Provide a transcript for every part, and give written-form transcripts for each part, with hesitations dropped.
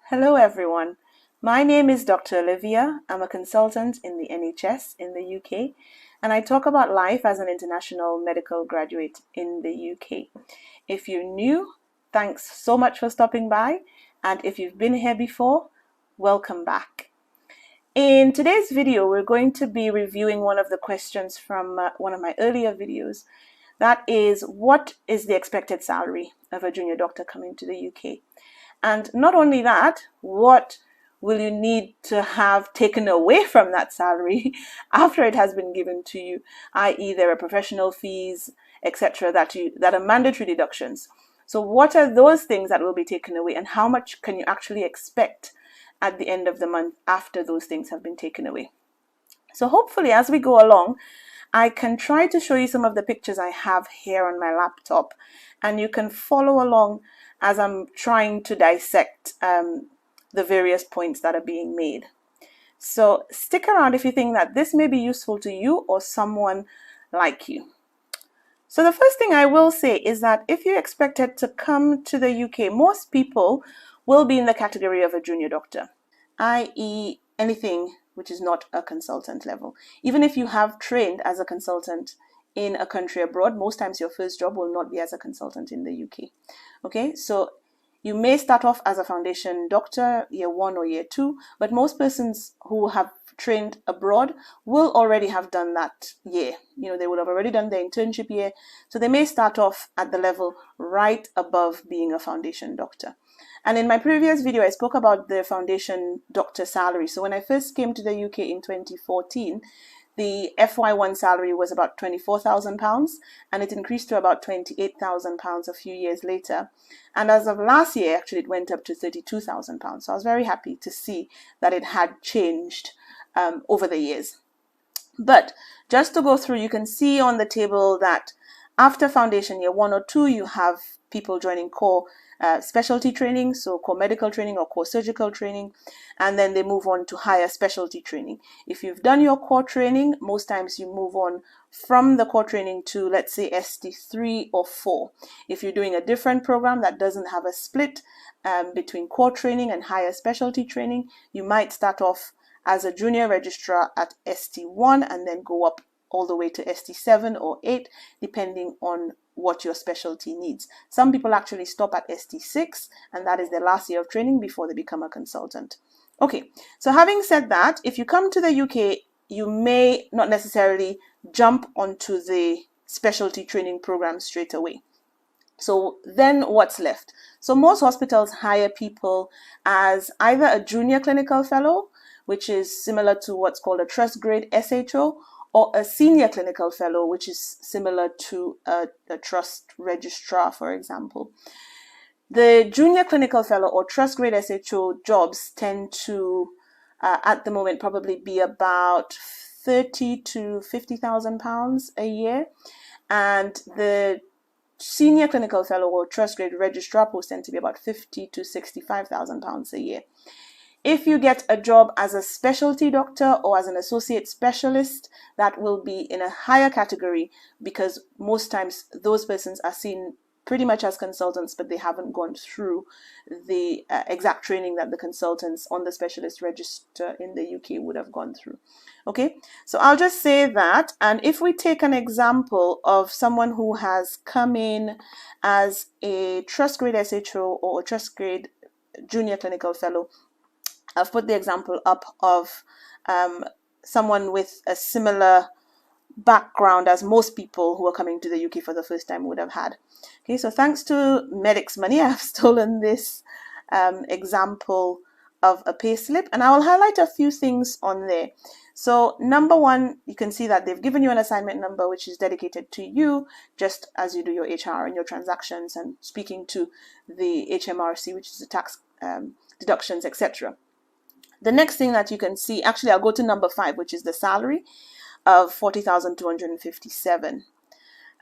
Hello everyone, my name is Dr. Olivia. I'm a consultant in the NHS in the UK, and I talk about life as an international medical graduate in the UK. If you're new, thanks so much for stopping by, and if you've been here before, welcome back. In today's video, we're going to be reviewing one of the questions from one of my earlier videos. That is, what is the expected salary of a junior doctor coming to the UK? And not only that, what will you need to have taken away from that salary after it has been given to you, i.e. there are professional fees, etc., that are mandatory deductions. So what are those things that will be taken away, and how much can you actually expect at the end of the month after those things have been taken away? So hopefully as we go along, I can try to show you some of the pictures I have here on my laptop, and you can follow along as I'm trying to dissect the various points that are being made. So stick around if you think that this may be useful to you or someone like you. So the first thing I will say is that if you're expected to come to the UK, most people will be in the category of a junior doctor, i.e. anything which is not a consultant level. Even if you have trained as a consultant in a country abroad, most times your first job will not be as a consultant in the UK. Okay, so you may start off as a foundation doctor, year 1 or year 2, but most persons who have trained abroad will already have done that year. They would have already done their internship year, so they may start off at the level right above being a foundation doctor. And in my previous video, I spoke about the foundation doctor salary. So when I first came to the UK in 2014, the FY1 salary was about £24,000, and it increased to about £28,000 a few years later. And as of last year, actually, it went up to £32,000. So I was very happy to see that it had changed over the years. But just to go through, you can see on the table that after foundation year 1 or 2, you have people joining core specialty training, so core medical training or core surgical training, and then they move on to higher specialty training. If you've done your core training, most times you move on from the core training to, let's say, ST3 or 4. If you're doing a different program that doesn't have a split between core training and higher specialty training, you might start off as a junior registrar at ST1 and then go up all the way to ST7 or 8, depending on what your specialty needs. Some people actually stop at ST6, and that is their last year of training before they become a consultant. Okay, so having said that, if you come to the UK, you may not necessarily jump onto the specialty training program straight away. So then what's left? So most hospitals hire people as either a junior clinical fellow, which is similar to what's called a trust grade SHO, or a senior clinical fellow, which is similar to a trust registrar, for example. The junior clinical fellow or trust grade SHO jobs tend to, at the moment, probably be about £30,000 to £50,000 a year, and the senior clinical fellow or trust grade registrar posts tend to be about £50,000 to £65,000 a year. If you get a job as a specialty doctor or as an associate specialist, that will be in a higher category, because most times those persons are seen pretty much as consultants, but they haven't gone through the exact training that the consultants on the specialist register in the UK would have gone through. Okay, so I'll just say that, and if we take an example of someone who has come in as a trust grade SHO or a trust grade junior clinical fellow, I've put the example up of someone with a similar background as most people who are coming to the UK for the first time would have had. Okay, so thanks to Medic's Money, I've stolen this example of a payslip, and I will highlight a few things on there. So number one, you can see that they've given you an assignment number which is dedicated to you, just as you do your HR and your transactions and speaking to the HMRC, which is the tax deductions, etc. The next thing that you can see, actually I'll go to number 5, which is the salary of 40,257.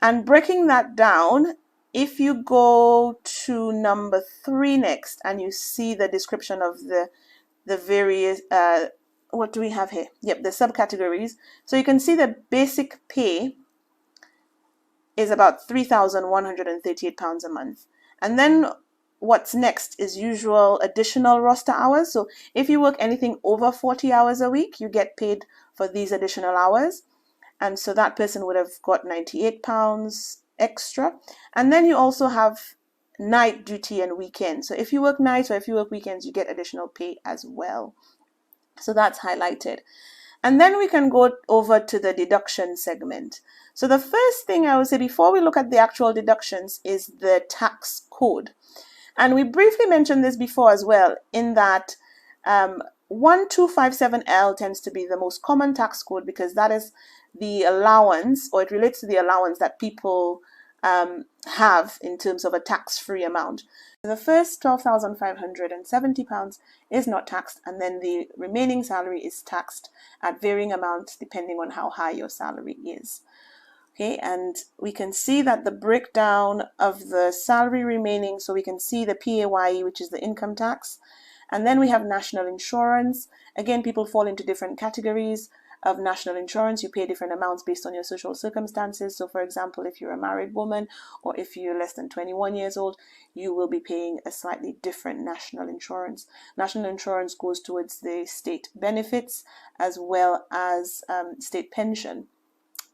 And breaking that down, if you go to number 3 next and you see the description of the various, what do we have here? Yep, the subcategories. So you can see the basic pay is about £3,138 a month. And then what's next is usual additional roster hours. So if you work anything over 40 hours a week, you get paid for these additional hours. And so that person would have got £98 extra. And then you also have night duty and weekends. So if you work nights or if you work weekends, you get additional pay as well. So that's highlighted. And then we can go over to the deduction segment. So the first thing I would say before we look at the actual deductions is the tax code. And we briefly mentioned this before as well, in that 1257L tends to be the most common tax code because that is the allowance, or it relates to the allowance that people have in terms of a tax-free amount. The first £12,570 is not taxed, and then the remaining salary is taxed at varying amounts depending on how high your salary is. Okay, and we can see that the breakdown of the salary remaining, so we can see the PAYE, which is the income tax, and then we have national insurance. Again, people fall into different categories of national insurance. You pay different amounts based on your social circumstances. So for example, if you're a married woman or if you're less than 21 years old, you will be paying a slightly different national insurance. National insurance goes towards the state benefits as well as state pension.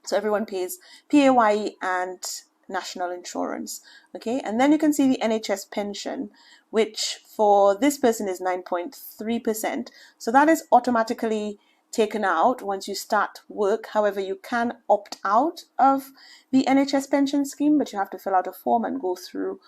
So everyone pays PAYE and national insurance. Okay, and then you can see the NHS pension, which for this person is 9.3%. So that is automatically taken out once you start work. However, you can opt out of the NHS pension scheme, but you have to fill out a form and go through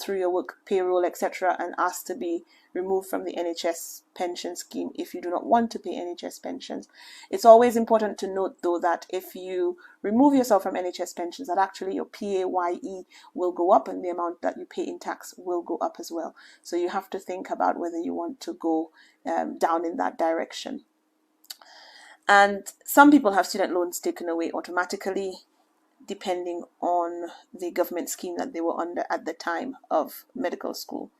your work payroll, etc., and ask to be removed from the NHS pension scheme if you do not want to pay NHS pensions. It's always important to note, though, that if you remove yourself from NHS pensions, that actually your PAYE will go up and the amount that you pay in tax will go up as well. So you have to think about whether you want to go down in that direction. And some people have student loans taken away automatically, depending on the government scheme that they were under at the time of medical school.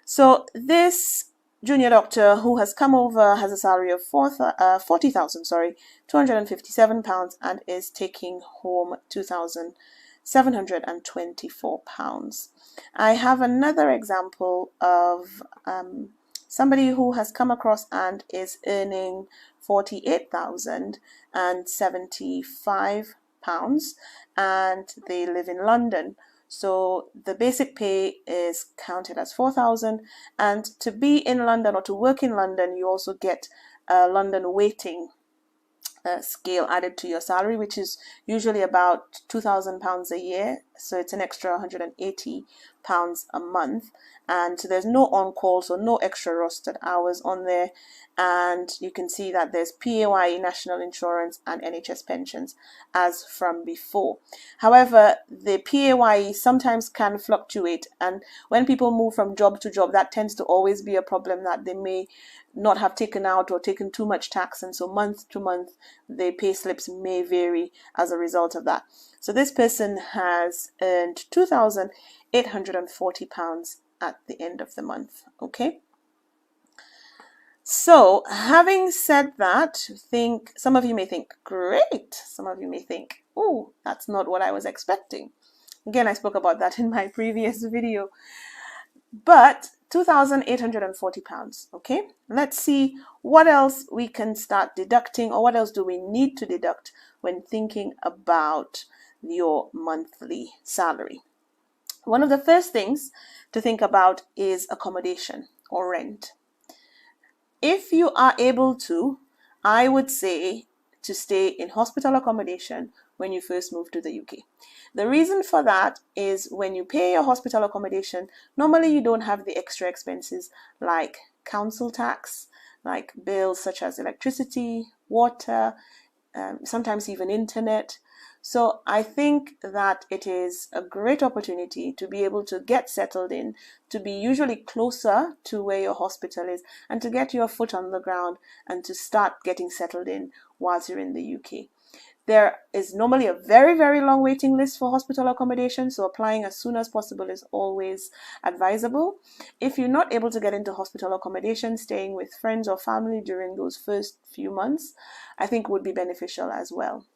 So this junior doctor who has come over has a salary of £40,257 and is taking home £2,724. I have another example of somebody who has come across and is earning £48,075 and they live in London. So the basic pay is counted as 4,000, and to be in London or to work in London, you also get a London weighting scale added to your salary, which is usually about £2,000 a year. So it's an extra £180 a month, and so there's no on-call, so no extra rostered hours on there. And you can see that there's PAYE, national insurance, and NHS pensions as from before. However, the PAYE sometimes can fluctuate, and when people move from job to job, that tends to always be a problem, that they may not have taken out or taken too much tax, and so month to month the pay slips may vary as a result of that. So this person has earned £2,840 at the end of the month. Okay, so having said that, some of you may think, great. Some of you may think, oh, that's not what I was expecting. Again, I spoke about that in my previous video. But £2,840. Okay, let's see what else we can start deducting, or what else do we need to deduct when thinking about your monthly salary. One of the first things to think about is accommodation or rent. If you are able to, I would say to stay in hospital accommodation when you first move to the UK. The reason for that is when you pay your hospital accommodation, normally you don't have the extra expenses like council tax, like bills such as electricity, water, sometimes even internet. So I think that it is a great opportunity to be able to get settled in, to be usually closer to where your hospital is, and to get your foot on the ground and to start getting settled in whilst you're in the UK. There is normally a very, very long waiting list for hospital accommodation, so applying as soon as possible is always advisable. If you're not able to get into hospital accommodation, staying with friends or family during those first few months, I think would be beneficial as well.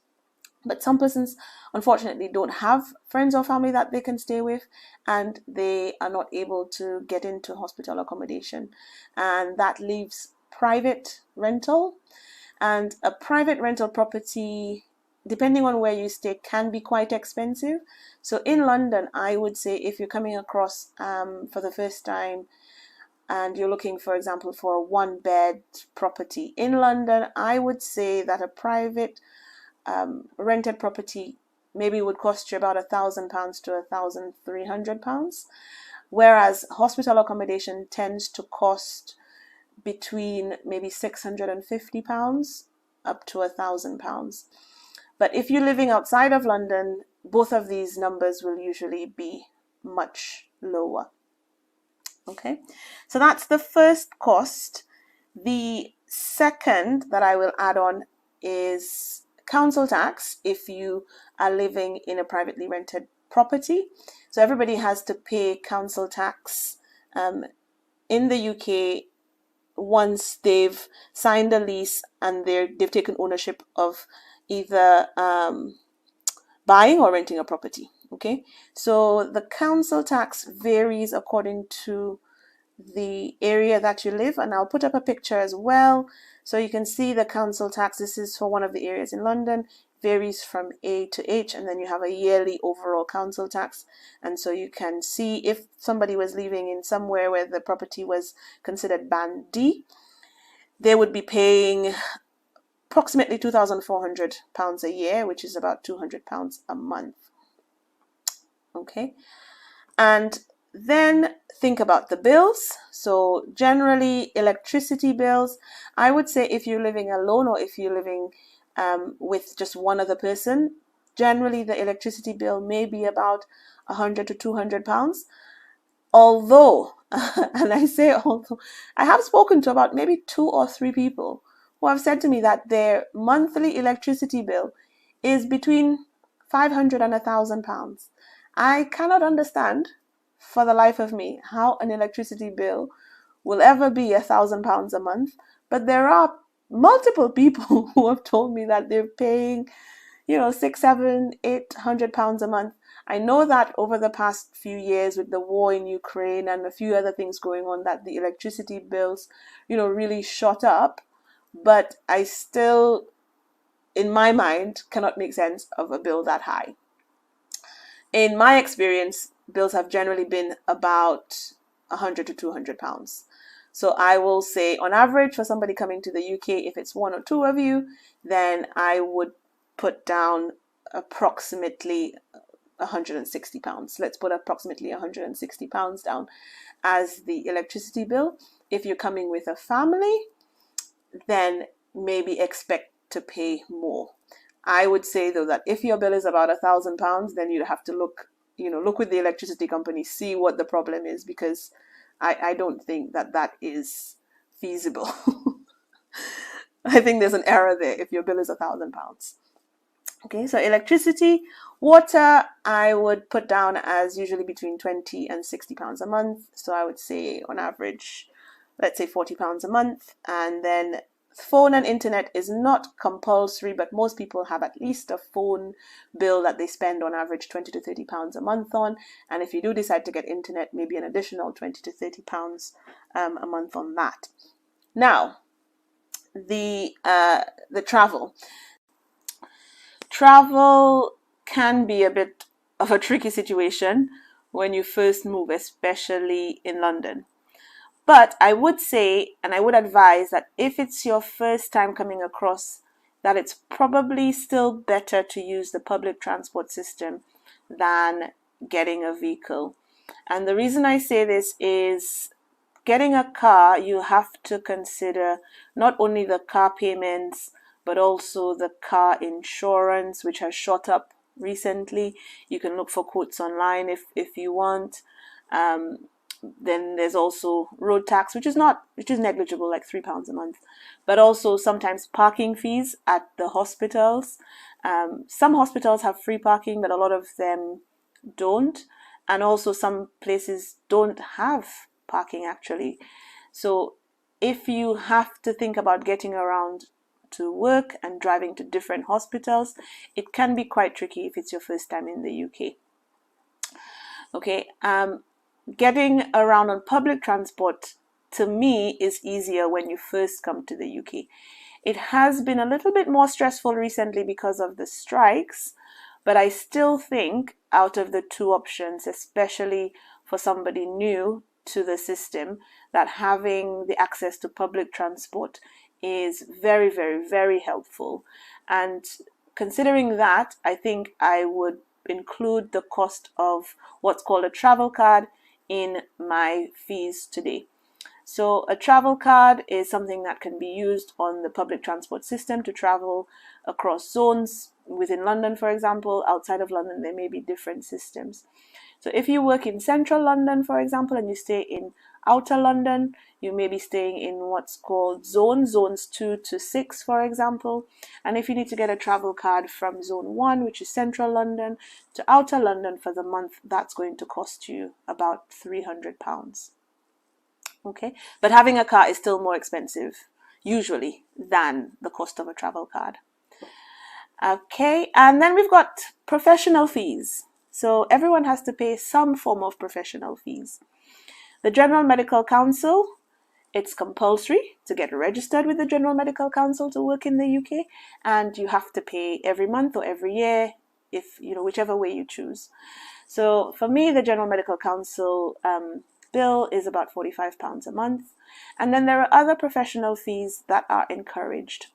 But some persons, unfortunately, don't have friends or family that they can stay with, and they are not able to get into hospital accommodation. And that leaves private rental. And a private rental property, depending on where you stay, can be quite expensive. So in London, I would say if you're coming across for the first time and you're looking, for example, for a one-bed property in London, I would say that a private rented property maybe would cost you about £1,000 to £1,300, whereas hospital accommodation tends to cost between maybe £650 up to £1,000. But if you're living outside of London, both of these numbers will usually be much lower. Okay, so that's the first cost. The second that I will add on is council tax if you are living in a privately rented property. So everybody has to pay council tax in the UK once they've signed a lease and they've taken ownership of either buying or renting a property. Okay, so the council tax varies according to the area that you live, and I'll put up a picture as well so you can see the council tax. This is for one of the areas in London, varies from A to H, and then you have a yearly overall council tax. And so you can see if somebody was living in somewhere where the property was considered band D, they would be paying approximately £2,400 a year, which is about £200 a month. Okay, and then think about the bills. So generally electricity bills, I would say if you're living alone or if you're living with just one other person, generally the electricity bill may be about £100 to £200. Although, and I say although, I have spoken to about maybe 2 or 3 people who have said to me that their monthly electricity bill is between £500 and £1,000. I cannot understand for the life of me how an electricity bill will ever be £1,000 a month, but there are multiple people who have told me that they're paying, £600, £700, £800 a month. I know that over the past few years with the war in Ukraine and a few other things going on, that the electricity bills, really shot up, but I still, in my mind, cannot make sense of a bill that high. In my experience, bills have generally been about £100 to £200. So I will say on average for somebody coming to the UK, if it's 1 or 2 of you, then I would put down approximately £160. Let's put approximately £160 down as the electricity bill. If you're coming with a family, then maybe expect to pay more. I would say though that if your bill is about £1,000, then you'd have to look with the electricity company, see what the problem is, because I don't think that is feasible. I think there's an error there if your bill is £1,000. Okay, so electricity, water, I would put down as usually between £20 and £60 a month. So I would say on average, let's say £40 a month. And then phone and internet is not compulsory, but most people have at least a phone bill that they spend on average £20 to £30 a month on. And if you do decide to get internet, maybe an additional £20 to £30 a month on that. Now, the travel. Travel can be a bit of a tricky situation when you first move, especially in London. But I would say, and I would advise that if it's your first time coming across, that it's probably still better to use the public transport system than getting a vehicle. And the reason I say this is getting a car, you have to consider not only the car payments, but also the car insurance, which has shot up recently. You can look for quotes online if you want. Then there's also road tax, which is negligible, like £3 a month, but also sometimes parking fees at the hospitals. Some hospitals have free parking, but a lot of them don't, and also some places don't have parking actually. So if you have to think about getting around to work and driving to different hospitals, it can be quite tricky if it's your first time in the UK. Okay, getting around on public transport to me is easier when you first come to the UK. It has been a little bit more stressful recently because of the strikes, but I still think out of the two options, especially for somebody new to the system, that having the access to public transport is very, very, very helpful. And considering that, I think I would include the cost of what's called a travel card in my fees today. So a travel card is something that can be used on the public transport system to travel across zones within London, for example. Outside of London, there may be different systems. So if you work in central London, for example, and you stay in outer London, you may be staying in what's called zones 2 to 6, for example. And if you need to get a travel card from zone 1, which is central London, to outer London for the month, that's going to cost you about £300. Okay, but having a car is still more expensive, usually, than the cost of a travel card. Okay, and then we've got professional fees. So everyone has to pay some form of professional fees. The General Medical Council, it's compulsory to get registered with the General Medical Council to work in the UK, and you have to pay every month or every year, if whichever way you choose. So for me, the General Medical Council bill is about £45 a month. And then there are other professional fees that are encouraged.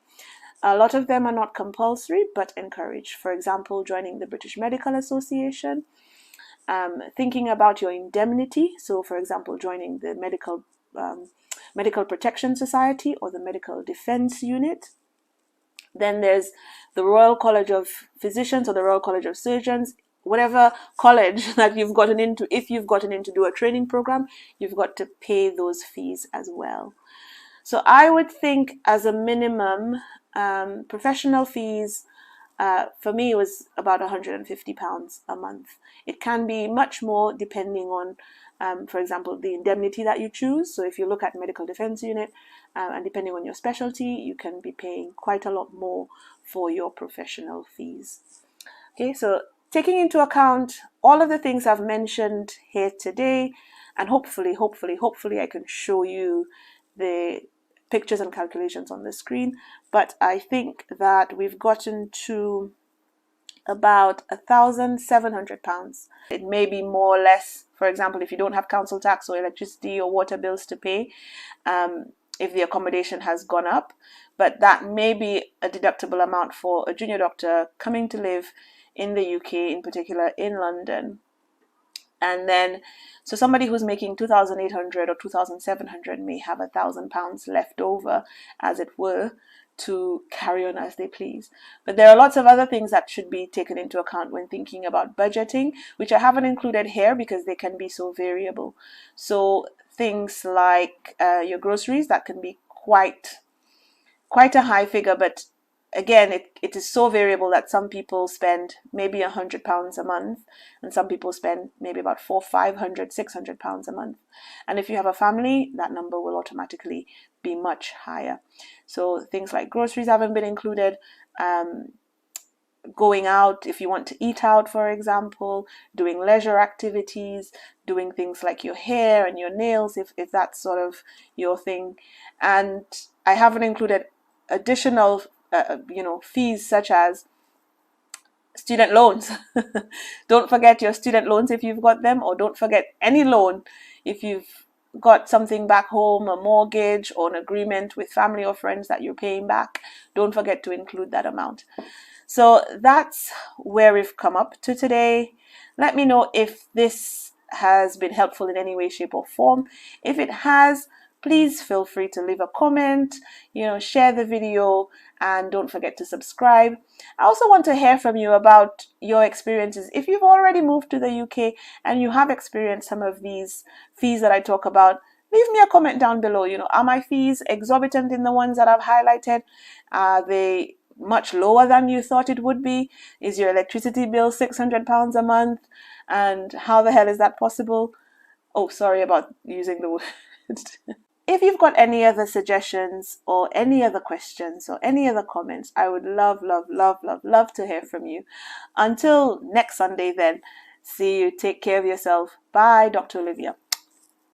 A lot of them are not compulsory, but encouraged. For example, joining the British Medical Association, thinking about your indemnity. So, for example, joining the Medical Protection Society or the Medical Defence Unit. Then there's the Royal College of Physicians or the Royal College of Surgeons. Whatever college that you've gotten into, if you've gotten in to do a training program, you've got to pay those fees as well. So I would think as a minimum, professional fees, for me, it was about £150 a month. It can be much more depending on, for example, the indemnity that you choose. So if you look at Medical Defence Unit, and depending on your specialty, you can be paying quite a lot more for your professional fees. Okay, so taking into account all of the things I've mentioned here today, and hopefully I can show you the pictures and calculations on the screen, but I think that we've gotten to about £1,700. It may be more or less, for example, if you don't have council tax or electricity or water bills to pay, if the accommodation has gone up, but that may be a deductible amount for a junior doctor coming to live in the UK, in particular in London. And then, so somebody who's making 2,800 or 2,700 may have £1,000 left over, as it were, to carry on as they please. But there are lots of other things that should be taken into account when thinking about budgeting, which I haven't included here because they can be so variable. So things like your groceries, that can be quite a high figure, but again, it is so variable that some people spend maybe £100 a month, and some people spend maybe about £400, £500, £600 a month. And if you have a family, that number will automatically be much higher. So things like groceries haven't been included. Going out, if you want to eat out, for example, doing leisure activities, doing things like your hair and your nails, if that's sort of your thing. And I haven't included additional fees such as student loans. Don't forget your student loans if you've got them, or don't forget any loan if you've got something back home, a mortgage or an agreement with family or friends that you're paying back. Don't forget to include that amount. So that's where we've come up to today. Let me know if this has been helpful in any way, shape or form. If it has, please feel free to leave a comment, share the video, and don't forget to subscribe. I also want to hear from you about your experiences. If you've already moved to the UK and you have experienced some of these fees that I talk about, leave me a comment down below. Are my fees exorbitant in the ones that I've highlighted? Are they much lower than you thought it would be? Is your electricity bill £600 a month? And how the hell is that possible? Oh, sorry about using the word. If you've got any other suggestions or any other questions or any other comments, I would love, love, love, love, love to hear from you. Until next Sunday then, see you. Take care of yourself. Bye, Dr. Olivia.